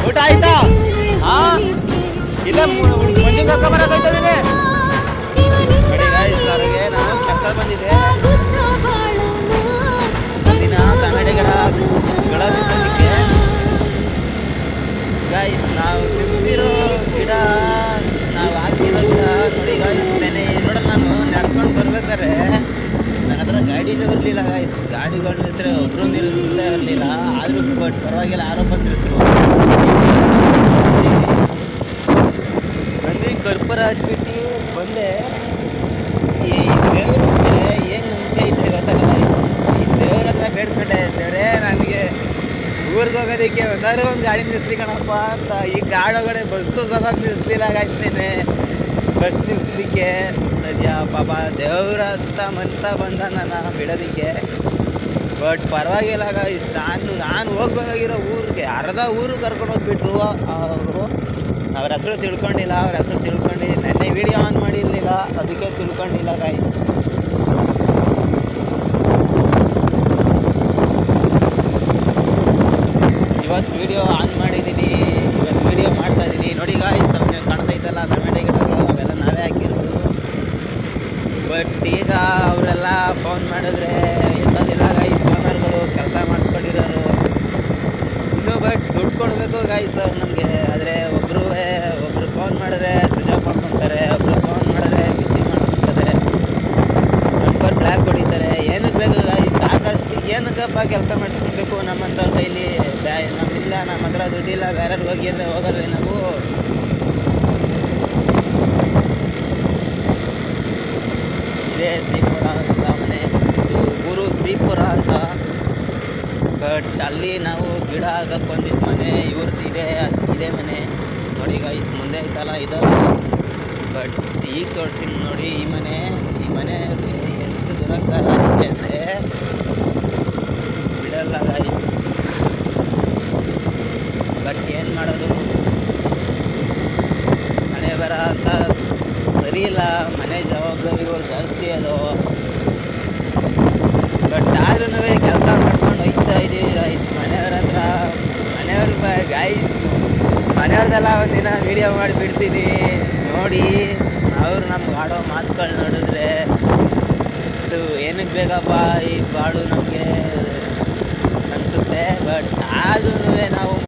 ಊಟ ಆಯ್ತಾ? ಹಾ ಇಲ್ಲ ಮುಂಜಿನ ಕಕ್ಕ ಬರಕೈತದೀನಿ ನೋಡಿ ಗಾಯ್ಸ್. ಅವ್ರಿಗೆ ನಾನು ಕೆಲಸ ಬಂದಿದೆ. ದಿನ ಟೊಮೆಟೊ ಗಿಡ ಬಿತ್ತಲಿಕ್ಕೆ ಗಾಯ್ಸ್. ನಾವು ಬಿತ್ತಿರೋ ಗಿಡ, ನಾವು ಹಾಕಿರೋ ಗಿಡ ನೋಡಿ ಗಾಯ್ಸ್. ನೆನೆ ನೋಡಲ್ಲ, ನಾನು ನಡ್ಕೊಂಡು ಬರ್ಬೇಕಾದ್ರೆ ನನ್ನ ಹತ್ರ ಗಾಡಿನೇ ಬರಲಿಲ್ಲ ಗಾಯ್ಸ್. ಗಾಡಿಗಳು ನಿಲ್ಸಿದ್ರೆ ಒಬ್ರು ನಿಲ್ತಾ ಇರಲಿಲ್ಲ. ಆದರೂ ಬಟ್ ಪರವಾಗಿಲ್ಲ, ಆರೋಪ ನಿಲ್ಲಿಸ್ರು. ಬಂದು ಕರ್ಪೂರ ಹಚ್ಬಿಟ್ಟು ಬಂದೆ. ಈ ದೇವ್ರಿಗೆ ಏನು ನಂಬಿಕೆ ಐತೆ ಗೊತ್ತಾಗಲ್ಲ. ಈ ದೇವ್ರ ಹತ್ರ ಬೇಡ್ಕೊಂಡೆ, ದೇವ್ರೇ ನನಗೆ ಊರಿಗೆ ಹೋಗೋದಕ್ಕೆ ಒಂದಾದ್ರೂ ಒಂದು ಗಾಡಿ ನಿಲ್ಲಿಸ್ಲಿ ಕಣಪ್ಪ ಅಂತ. ಈ ಗಾಡೊಳಗಡೆ ಬಸ್ಸು ಸಹ ನಿಲ್ಲಿಸ್ಲಿಲ್ಲ ಗಾಯ್ಸ್ತೇನೆ. ಬಸ್ ನಿಲ್ಲಿಸ್ಲಿಕ್ಕೆ ಸದ್ಯ ಪಾಪ ದೇವ್ರ ಅಂತ ಮನ್ಸ ಬಂದ ನನ್ನ ಬಿಡೋದಕ್ಕೆ. ಬಟ್ ಪರವಾಗಿಲ್ಲ ಗಾಯ್ಸ್. ನಾನು ಹೋಗ್ಬೇಕಾಗಿರೋ ಊರಿಗೆ ಅರ್ಧ ಊರು ಕರ್ಕೊಂಡು ಹೋಗ್ಬಿಟ್ರು ಅವರು. ಅವ್ರ ಹೆಸರು ತಿಳ್ಕೊಂಡಿಲ್ಲ. ಅವ್ರ ಹೆಸರು ತಿಳ್ಕೊಂಡು ನೆನ್ನೆ ವೀಡಿಯೋ ಆನ್ ಮಾಡಿರಲಿಲ್ಲ, ಅದಕ್ಕೆ ತಿಳ್ಕೊಂಡಿಲ್ಲ ಗಾಯ್ಸ್. ಇವತ್ತು ವೀಡಿಯೋ ಆನ್ ಮಾಡಿದ್ದೀನಿ, ಇವತ್ತು ವೀಡಿಯೋ ಮಾಡ್ತಾಯಿದ್ದೀನಿ ನೋಡಿ ಗಾಯ್ಸ್. ನಮಗೆ ಕಾಣ್ತೈತಲ್ಲ ಟೊಮೆಟೊ ಗಿಡಗಳು, ಅವೆಲ್ಲ ನಾವೇ ಹಾಕಿರೋದು. ಬಟ್ ಈಗ ಅವರೆಲ್ಲ ಫೋನ್ ಮಾಡಿದ್ರೆ ಎತ್ತೋದಿಲ್ಲ ಗಾಯ್ಸ್. ಫೋನರ್ಗಳು ಕೆಲಸ ಮಾಡಿಸ್ಕೊಂಡಿರೋರು ಇನ್ನೂ. ಬಟ್ ದುಡ್ಡು ಕೊಡಬೇಕು ಗಾಯ್ಸ್ ಅವ್ರು ನಮಗೆ. ಆದರೆ ಒಬ್ಬರು ಫೋನ್ ಮಾಡಿದ್ರೆ ಸ್ವಿಚ್ ಆಫ್ ಮಾಡ್ಕೊತಾರೆ, ಒಬ್ಬರು ಫೋನ್ ಮಾಡಿದ್ರೆ ಬಿಸಿ ಮಾಡ್ಕೊತಾರೆ, ನಂಬರ್ ಬ್ಲ್ಯಾಕ್ ಹೊಡಿತಾರೆ. ಏನಕ್ಕೆ ಬೇಕು ಗಾಯ್ಸ್? ಸಾಕಷ್ಟು ಏನಕ್ಕಪ್ಪ ಕೆಲಸ ಮಾಡಿಸ್ಕೊಳ್ಬೇಕು ನಮ್ಮಂಥವ್ರ ಕೈಲಿ? ನಮ್ಮಿಲ್ಲ, ನಮ್ಮ ಹತ್ರ ದುಡ್ಡಿಲ್ಲ, ಬೇರೆ ಹೋಗಿ ಅಂದರೆ ಹೋಗಲ್ವೇ ನಾವು? ಇದೇ ಶ್ರೀಪುರ ಅಂತ ಮನೆ, ಇದು ಊರು ಶ್ರೀಪುರ ಅಂತ. ಬಟ್ ಅಲ್ಲಿ ನಾವು ಗಿಡ ಹಾಕಕ್ಕೆ ಬಂದಿದ್ದ ಮನೆ ಇವ್ರದ್ದು ಇದೇ ಮನೆ ನೋಡಿ ಗಾಯ್ಸ್. ಮುಂದೆ ಐತಲ್ಲ ಇದಲ್ಲ. ಬಟ್ ಈಗ ತೋರಿಸ್ತೀನಿ ನೋಡಿ ಈ ಮನೆ ಎಷ್ಟು ದುರಂಕಾರ ಅಂದರೆ ಬಿಡಲ್ಲ ಗಾಯ್ಸ್. ಬಟ್ ಏನು ಮಾಡೋದು, ಮನೆ ಬರ ಅಂತ ಸರಿ ಇಲ್ಲ. ಮನೆ ಜವಾಬ್ದಾರಿಗಳು ಜಾಸ್ತಿ ಅದು. ಬಟ್ ಆದ್ರೂ ಕೆಲಸ ಮಾಡ್ಕೊಂಡು ಹೋಗ್ತಾ ಇದ್ದೀವಿ ಗಾಯ್ಸ್ ಮನೆಯವ್ರ ಹತ್ರ. ಗಾಯ್ಸ್ ಮನೆಯವ್ರದ್ದೆಲ್ಲ ಒಂದಿನ ವೀಡಿಯೋ ಮಾಡಿಬಿಡ್ತೀನಿ ನೋಡಿ. ಅವ್ರು ನಮ್ಗೆ ಆಡೋ ಮಾತುಗಳು ನೋಡಿದ್ರೆ ಇದು ಏನಕ್ಕೆ ಬೇಕಪ್ಪ ಈ ಬಾಡು ನಮಗೆ ಅನಿಸುತ್ತೆ. ಬಟ್ ಆದ್ರೂ ನಾವು